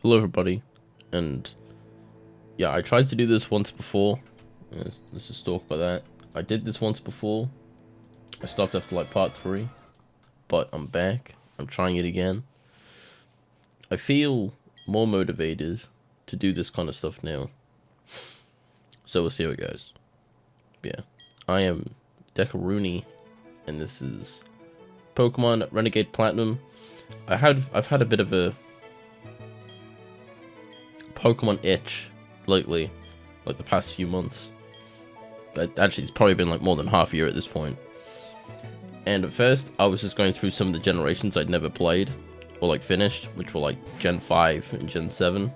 Hello everybody, and yeah, I tried to do this once before. Let's just talk about that. I did this once before. I stopped after like part 3, but I'm back. I'm trying it again. I feel more motivated to do this kind of stuff now. So we'll see how it goes. Yeah, I am Dekaruni, and this is Pokemon Renegade Platinum. I've had a bit of a Pokemon itch lately, like the past few months. But actually, it's probably been like more than half a year at this point. And at first, I was just going through some of the generations I'd never played or like finished, which were like Gen 5 and Gen 7.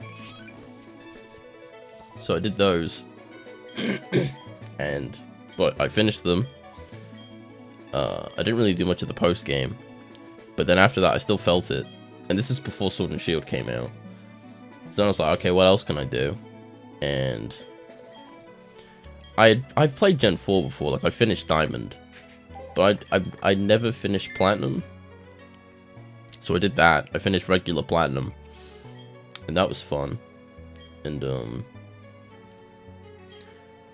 So I did those, but I finished them. I didn't really do much of the post game, but then after that, I still felt it. And this is before Sword and Shield came out. So I was like, okay, what else can I do? And I've played Gen 4 before, like I finished Diamond, but I never finished Platinum. So I did that. I finished regular Platinum, and that was fun. And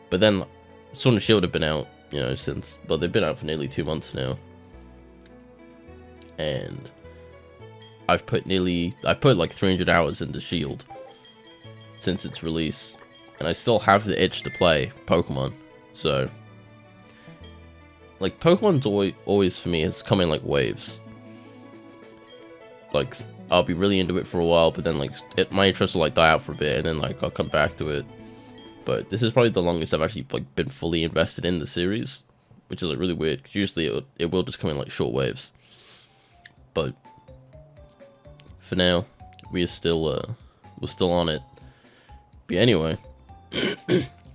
but then Sword and Shield have been out, since, but they've been out for nearly 2 months now, and I put like 300 hours into Shield since its release, and I still have the itch to play Pokemon. So, like, Pokemon's always for me has come in like waves. Like, I'll be really into it for a while, but then like my interest will like die out for a bit, and then like I'll come back to it. But this is probably the longest I've actually like been fully invested in the series, which is like really weird. 'Cause usually it will just come in like short waves. But for now, we're still on it. But anyway,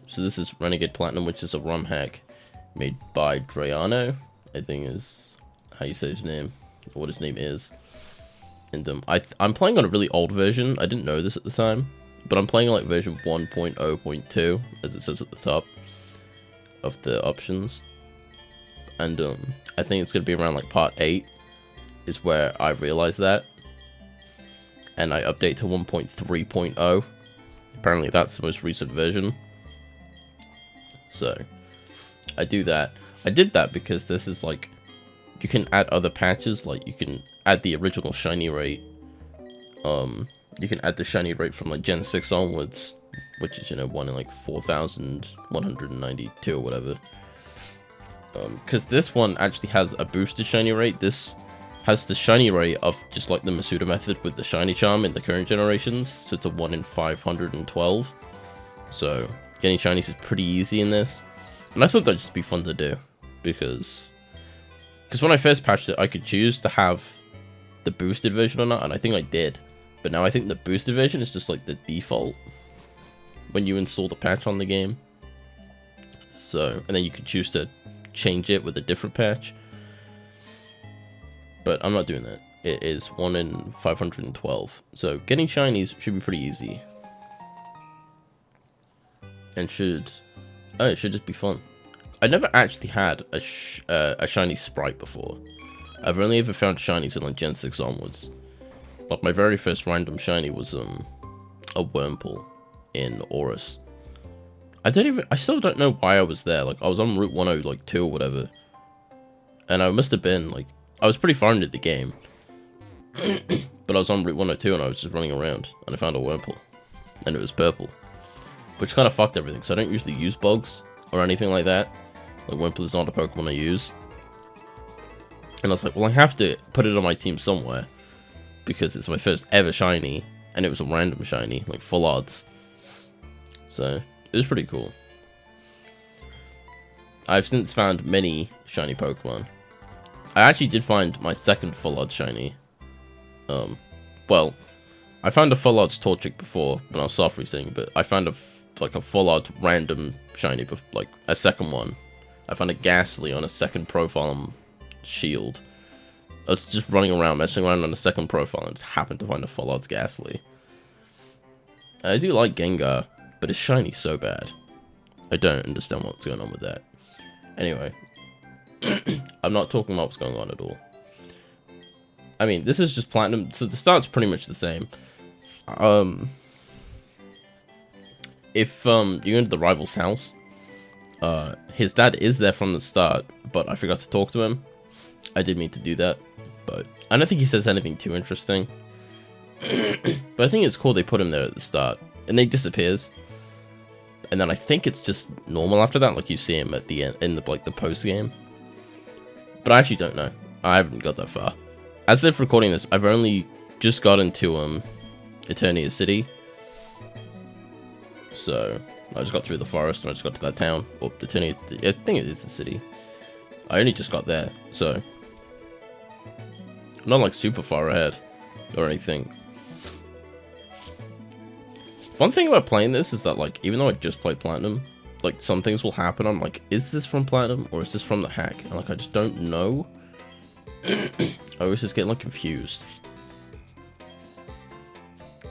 so this is Renegade Platinum, which is a ROM hack made by Drayano, I think is how you say his name, or what his name is. And I'm playing on a really old version. I didn't know this at the time, but I'm playing on like version 1.0.2, as it says at the top of the options. And I think it's gonna be around like part 8 is where I realized that. And I update to 1.3.0. Apparently that's the most recent version. So I do that. I did that because this is like, you can add other patches, like you can add the original shiny rate. You can add the shiny rate from like Gen 6 onwards, which is 1 in like 4,192 or whatever. Because this one actually has a boosted shiny rate. This has the shiny rate of just like the Masuda method with the shiny charm in the current generations, so it's a 1 in 512. So getting shinies is pretty easy in this, and I thought that'd just be fun to do, because when I first patched it, I could choose to have the boosted version or not, and I think I did, but now I think the boosted version is just like the default when you install the patch on the game. So, and then you could choose to change it with a different patch. But I'm not doing that. It is 1 in 512. So getting shinies should be pretty easy. And it should just be fun. I never actually had a shiny sprite before. I've only ever found shinies in like Gen 6 onwards. Like my very first random shiny was a Wurmple in Aurus. I still don't know why I was there. Like I was on Route 102 or whatever. And I must have been like, I was pretty far into the game, but I was on Route 102 and I was just running around, and I found a Wurmple, and it was purple, which kind of fucked everything, so I don't usually use bugs or anything like that. Like, Wurmple is not a Pokemon I use. And I was like, well, I have to put it on my team somewhere, because it's my first ever shiny, and it was a random shiny, like full odds. So, it was pretty cool. I've since found many shiny Pokemon. I actually did find my second full odds shiny. Well, I found a full odds Torchic before when I was soft resetting, but I found a full odds random shiny, like a second one. I found a Ghastly on a second profile on Shield. I was just running around, messing around on a second profile, and just happened to find a full odds Ghastly. I do like Gengar, but it's shiny so bad. I don't understand what's going on with that. Anyway. I'm not talking about what's going on at all. I mean, this is just Platinum, so the start's pretty much the same. If you go into the rival's house, his dad is there from the start, but I forgot to talk to him. I did mean to do that, but I don't think he says anything too interesting. But I think it's cool they put him there at the start, and then he disappears. And then I think it's just normal after that, like you see him at the end in the post game. But I actually don't know. I haven't got that far. As if recording this, I've only just gotten to Eternia City. So I just got through the forest and I just got to that town. Or Eternia, I think it is the city. I only just got there, so I'm not like super far ahead or anything. One thing about playing this is that, like, even though I just played Platinum, like, some things will happen. I'm like, is this from Platinum or is this from the hack? And, like, I just don't know. I always just get, like, confused.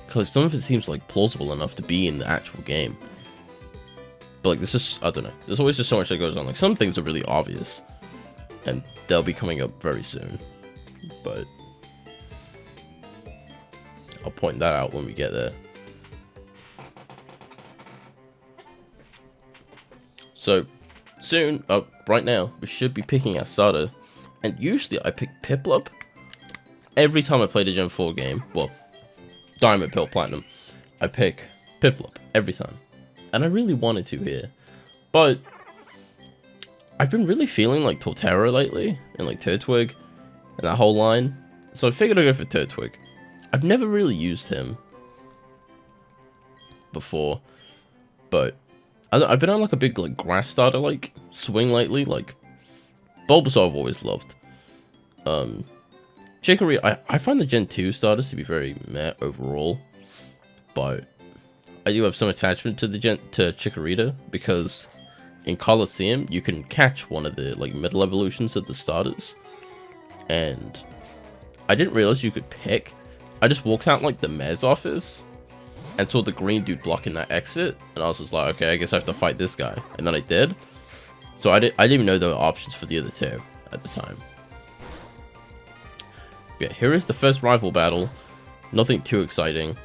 Because some of it seems, like, plausible enough to be in the actual game. But, like, this is, I don't know. There's always just so much that goes on. Like, some things are really obvious. And they'll be coming up very soon. But I'll point that out when we get there. So, soon, right now, we should be picking our starter. And usually I pick Piplup every time I play the Gen 4 game. Well, Diamond, Pearl, Platinum. I pick Piplup every time. And I really wanted to here. But I've been really feeling like Torterra lately. And like Turtwig. And that whole line. So I figured I'd go for Turtwig. I've never really used him before. But I've been on like a big like grass starter like swing lately. Like Bulbasaur I've always loved. Chicory, I find the Gen 2 starters to be very meh overall. But I do have some attachment to the Chikorita because in Coliseum you can catch one of the like middle evolutions of the starters. And I didn't realize you could pick. I just walked out like the mayor's office and saw the green dude blocking that exit, and I was just like, okay, I guess I have to fight this guy, and then I did. So I didn't even know there were options for the other two at the time. Yeah, here is the first rival battle. Nothing too exciting.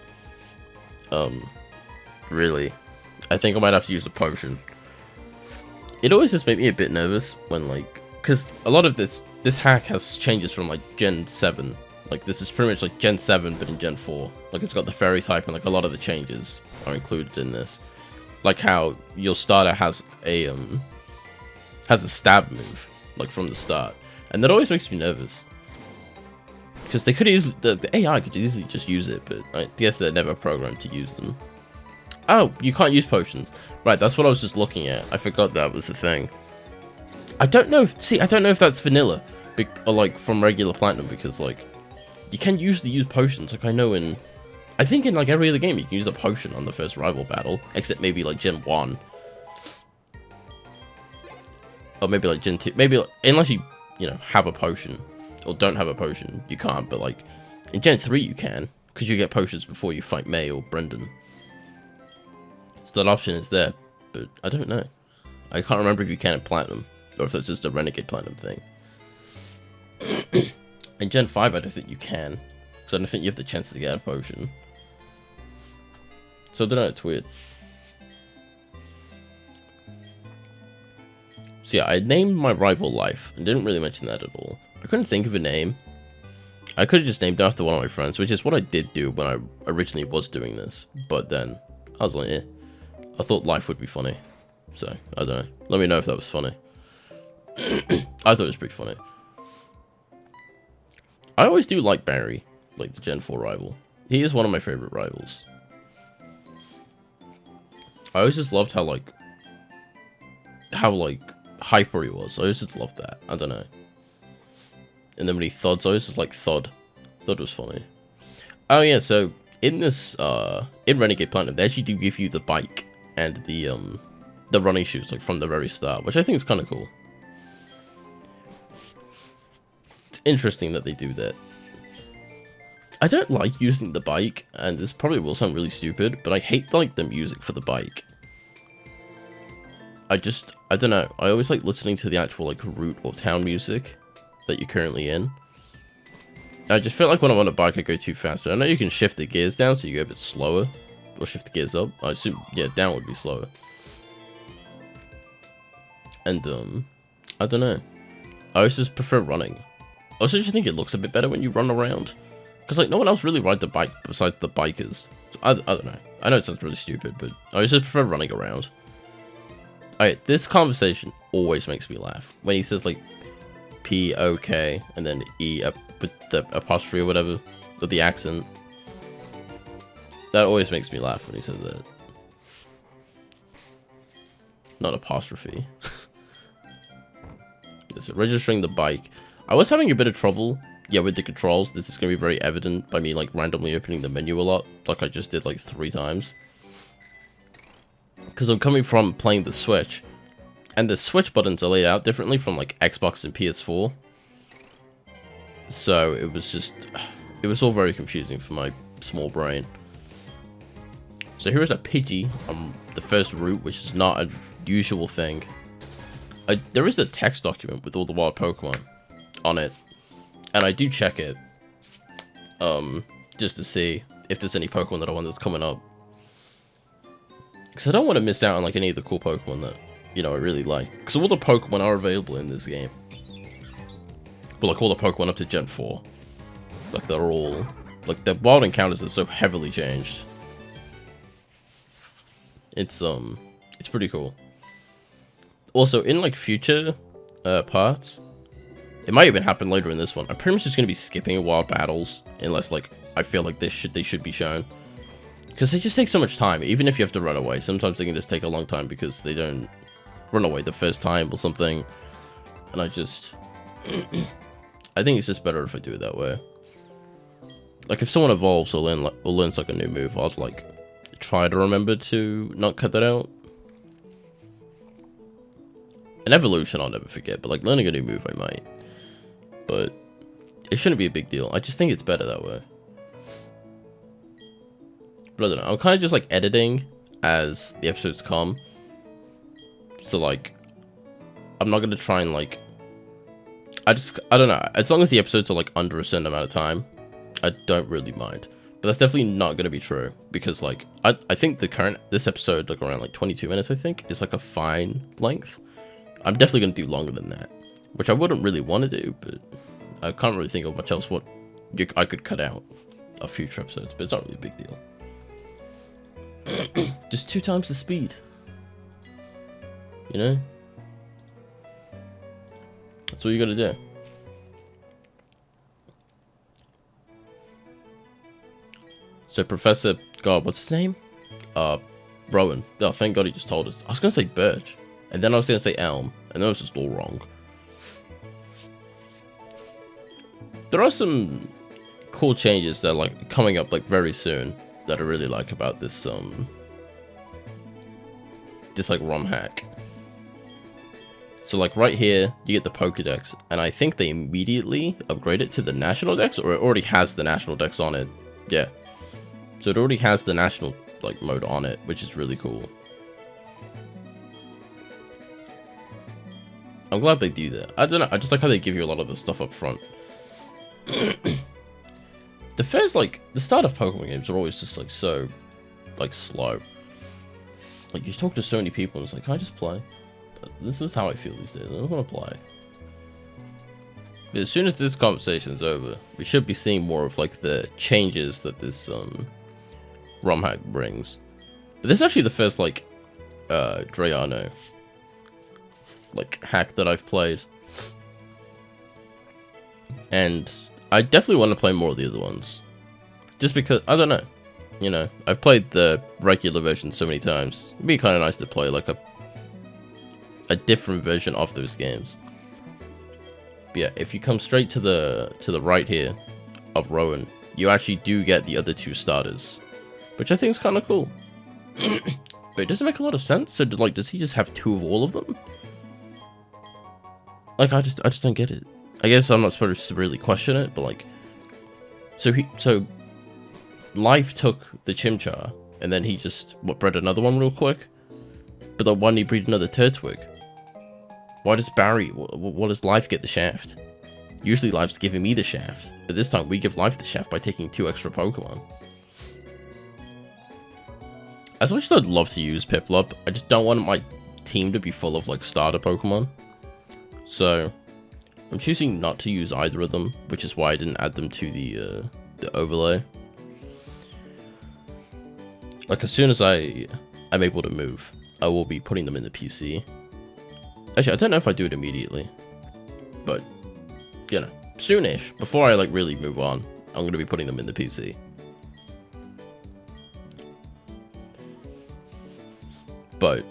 Really, I think I might have to use a potion. It always just made me a bit nervous when like, because a lot of this hack has changes from like Gen 7. Like, this is pretty much like Gen 7, but in Gen 4. Like, it's got the fairy type, and like a lot of the changes are included in this. Like how your starter has a stab move, like from the start. And that always makes me nervous. Because they could easily, the AI could easily just use it, but I guess they're never programmed to use them. Oh, you can't use potions. Right, that's what I was just looking at. I forgot that was the thing. I don't know if that's vanilla, or like from regular Platinum, because like, you can usually use potions, like I think in like every other game you can use a potion on the first rival battle, except maybe like Gen 1. Or maybe like Gen 2, maybe like, unless you have a potion, or don't have a potion, you can't, but like, in Gen 3 you can, because you get potions before you fight May or Brendan. So that option is there, but I don't know. I can't remember if you can in Platinum, or if that's just a Renegade Platinum thing. In Gen 5, I don't think you can. So I don't think you have the chance to get a potion. So I don't know, it's weird. So yeah, I named my rival Life, and didn't really mention that at all. I couldn't think of a name. I could have just named it after one of my friends, which is what I did do when I originally was doing this. But then, I was like, eh. I thought Life would be funny. So, I don't know. Let me know if that was funny. I thought it was pretty funny. I always do like Barry, like the Gen 4 rival. He is one of my favorite rivals. I always just loved how hyper he was. I always just loved that. I don't know. And then when he thuds, I always just like Thud. Thud was funny. Oh yeah, so in this in Renegade Platinum, they actually do give you the bike and the running shoes like from the very start, which I think is kind of cool. It's interesting that they do that. I don't like using the bike, and this probably will sound really stupid, but I hate like the music for the bike. I don't know. I always like listening to the actual like route or town music that you're currently in. I just feel like when I'm on a bike, I go too fast. I know you can shift the gears down so you go a bit slower. Or shift the gears up. I assume, yeah, down would be slower. And, I don't know. I always just prefer running. I also just think it looks a bit better when you run around. Because, like, no one else really rides the bike besides the bikers. So I don't know. I know it sounds really stupid, but I just prefer running around. Alright, this conversation always makes me laugh. When he says, like, P-O-K, and then E with the apostrophe or whatever, or the accent. That always makes me laugh when he says that. Not apostrophe. So registering the bike. I was having a bit of trouble, yeah, with the controls. This is going to be very evident by me, like, randomly opening the menu a lot, like I just did, like, 3 times. Because I'm coming from playing the Switch, and the Switch buttons are laid out differently from, like, Xbox and PS4. So it was all very confusing for my small brain. So here is a Pidgey on the first route, which is not a usual thing. There is a text document with all the wild Pokemon on it, and I do check it, just to see if there's any Pokemon that I want that's coming up. Because I don't want to miss out on, like, any of the cool Pokemon that, you know, I really like. Because all the Pokemon are available in this game. But, like, all the Pokemon up to Gen 4. Like, they're all... Like, the wild encounters are so heavily changed. It's pretty cool. Also, in, like, future parts, it might even happen later in this one. I'm pretty much just going to be skipping wild battles, unless, like, I feel like they should be shown. Because they just take so much time, even if you have to run away. Sometimes they can just take a long time because they don't run away the first time or something. And I just... I think it's just better if I do it that way. Like, if someone evolves or learns, like, a new move, I'd, like, try to remember to not cut that out. An evolution I'll never forget, but, like, learning a new move I might. But it shouldn't be a big deal. I just think it's better that way. But I don't know. I'm kind of just, like, editing as the episodes come. So, like, I'm not going to try and, like... I don't know. As long as the episodes are, like, under a certain amount of time, I don't really mind. But that's definitely not going to be true. Because, like, I think this episode, like, around, like, 22 minutes, I think, is, like, a fine length. I'm definitely going to do longer than that. Which I wouldn't really want to do, but I can't really think of much else what I could cut out of future episodes. But it's not really a big deal. Just 2 times the speed. You know? That's all you gotta do. So Professor... God, what's his name? Rowan. Oh, thank God he just told us. I was gonna say Birch. And then I was gonna say Elm. And that was just all wrong. There are some cool changes that are, like, coming up, like, very soon. That I really like about this, like, ROM hack. So, like, right here, you get the Pokédex, and I think they immediately upgrade it to the National Dex, or it already has the National Dex on it. Yeah. So it already has the National, like, mode on it, which is really cool. I'm glad they do that. I don't know, I just like how they give you a lot of the stuff up front. The first, like, the start of Pokemon games are always just, like, so, like, slow. Like, you talk to so many people and it's like, can I just play? This is how I feel these days. I don't want to play. But as soon as this conversation's over, we should be seeing more of, like, the changes that this, ROM hack brings. But this is actually the first, like, Drayano, like, hack that I've played. And I definitely want to play more of the other ones. Just because, I don't know. You know, I've played the regular version so many times. It'd be kind of nice to play, like, a different version of those games. But yeah, if you come straight to the right here of Rowan, you actually do get the other 2 starters. Which I think is kind of cool. But it doesn't make a lot of sense. So, like, does he just have 2 of all of them? Like, I just don't get it. I guess I'm not supposed to really question it, but, like... So Life took the Chimchar, and then he just, bred another one real quick? But then why didn't he breed another Turtwig? Why does Barry... What does Life get the shaft? Usually life's giving me the shaft, but this time we give life the shaft by taking 2 extra Pokemon. As much as I'd love to use Piplup, I just don't want my team to be full of like starter Pokemon. So I'm choosing not to use either of them, which is why I didn't add them to the overlay. Like as soon as I'm able to move, I will be putting them in the PC. Actually, I don't know if I do it immediately, but you know, soonish, before I like really move on, I'm going to be putting them in the PC. But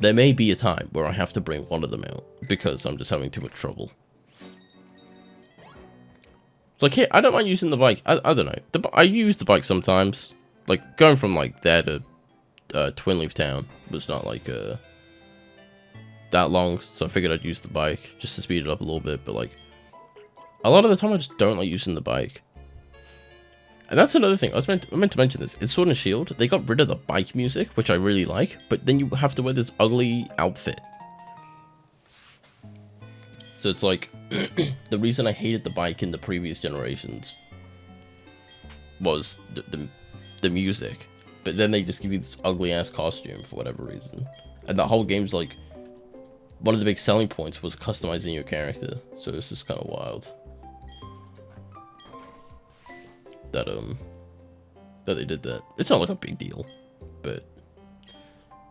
there may be a time where I have to bring one of them out because I'm just having too much trouble. It's like, hey, I don't mind using the bike. I don't know. I use the bike sometimes. Like going from like there to Twin Leaf Town was not like that long, so I figured I'd use the bike just to speed it up a little bit. But like a lot of the time, I just don't like using the bike. And that's another thing. I meant to mention this. In Sword and Shield, they got rid of the bike music, which I really like, but then you have to wear this ugly outfit. So it's like, the reason I hated the bike in the previous generations was the music. But then they just give you this ugly ass costume for whatever reason. And that whole game's like, one of the big selling points was customizing your character. So it's just kind of wild. That they did that. It's not like a big deal, but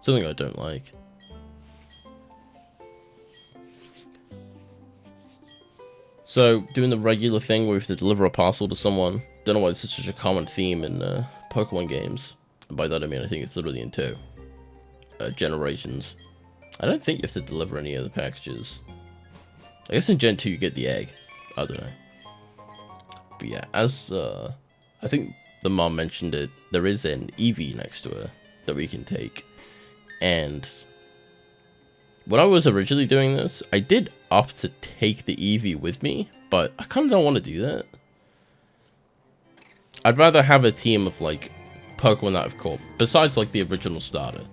something I don't like. So doing the regular thing where you have to deliver a parcel to someone. Don't know why this is such a common theme in Pokemon games. And by that I mean I think it's literally in 2 generations. I don't think you have to deliver any other packages. I guess in Gen 2 you get the egg. I don't know. But yeah, as I think the mom mentioned it, there is an Eevee next to her that we can take. And when I was originally doing this, I did opt to take the Eevee with me, but I kind of don't want to do that. I'd rather have a team of like Pokemon that I've caught, besides like the original starter.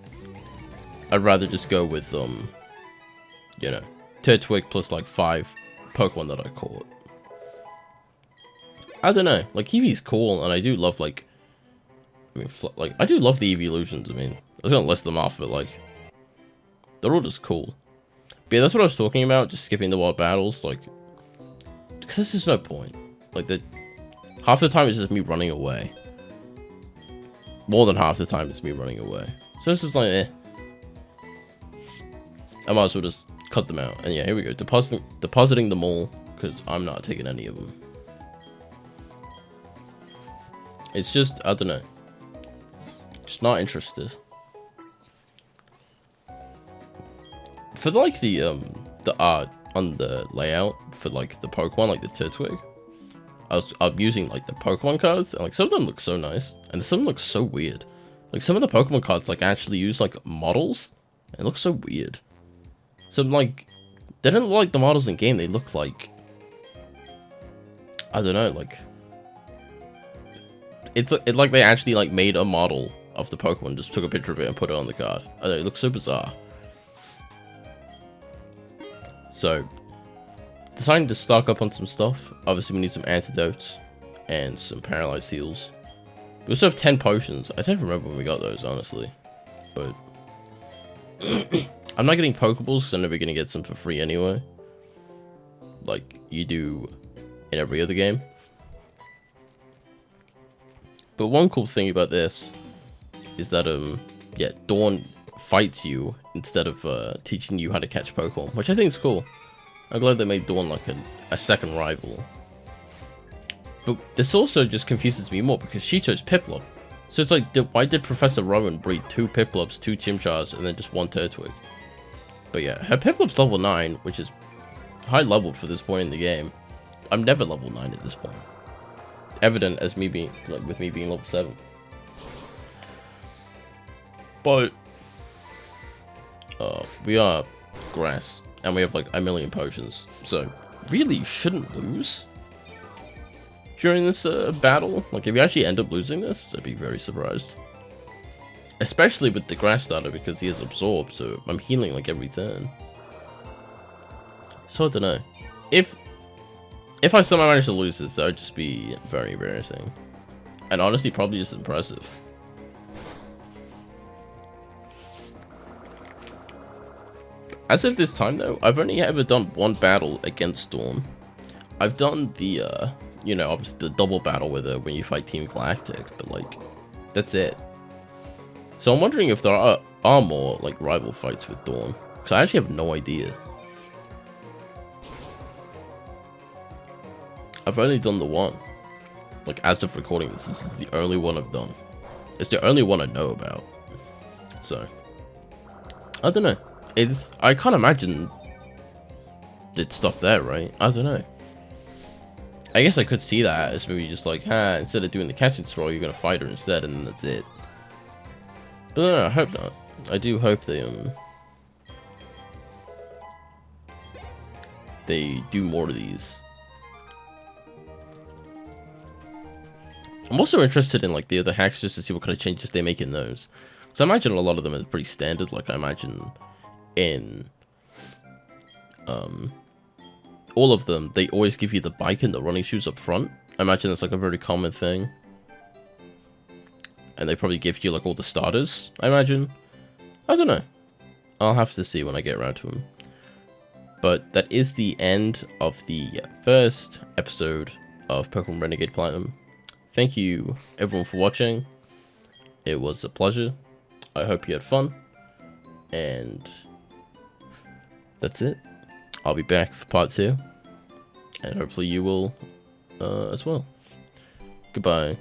I'd rather just go with you know, Turtwig plus like 5 Pokemon that I caught. I don't know, like Eevee's cool, and I do love like, I do love the evolutions. I mean, I was gonna list them off, but like, they're all just cool. But yeah, that's what I was talking about, just skipping the wild battles, like, because there's just no point. Like, half the time it's just me running away. More than half the time it's me running away. So it's just like, eh. I might as well just cut them out. And yeah, here we go, depositing them all, because I'm not taking any of them. It's just, I don't know. Just not interested. For like the art on the layout for like the Pokemon, like the Turtwig, I'm using like the Pokemon cards, and like some of them look so nice, and some look so weird. Like some of the Pokemon cards like actually use like models, and it looks so weird. Some like, they don't look like the models in game, they look like, I don't know, like, it's like they actually like made a model of the Pokemon, just took a picture of it and put it on the card. I don't know, it looks so bizarre. So, deciding to stock up on some stuff. Obviously we need some antidotes and some paralyzed heals. We also have 10 potions. I don't remember when we got those, honestly. But I'm not getting Pokeballs because I'm never going to get some for free anyway. Like you do in every other game. But one cool thing about this is that, yeah, Dawn fights you instead of teaching you how to catch Pokemon, which I think is cool. I'm glad they made Dawn like a second rival. But this also just confuses me more because she chose Piplup. So it's like, why did Professor Rowan breed 2 Piplups, 2 Chimchars, and then just 1 Turtwig? But yeah, her Piplup's level 9, which is high leveled for this point in the game. I'm never level 9 at this point. Evident as me being, like, with me being level 7. But we are grass, and we have like a million potions, so really you shouldn't lose during this battle. Like if you actually end up losing this, I'd be very surprised. Especially with the grass starter, because he has absorb, so I'm healing like every turn. So I don't know. If If I somehow manage to lose this, that would just be very embarrassing. And honestly, probably just impressive. As of this time, though, I've only ever done one battle against Dawn. I've done the, you know, obviously the double battle with her when you fight Team Galactic, but, like, that's it. So I'm wondering if there are more, like, rival fights with Dawn. Because I actually have no idea. I've only done the one. Like, as of recording this is the only one I've done. It's the only one I know about. So, I don't know. I can't imagine it'd stop there, right? I don't know. I guess I could see that as maybe just like, instead of doing the catch and throw, you're gonna fight her instead, and then that's it. But no, I hope not. I do hope they do more of these. I'm also interested in like the other hacks just to see what kind of changes they make in those. So I imagine a lot of them are pretty standard. Like I imagine in all of them, they always give you the bike and the running shoes up front. I imagine that's like a very common thing. And they probably give you like all the starters, I imagine. I don't know. I'll have to see when I get around to them. But that is the end of the first episode of Pokemon Renegade Platinum. Thank you everyone for watching. It was a pleasure. I hope you had fun. And that's it. I'll be back for part 2. And hopefully you will as well. Goodbye.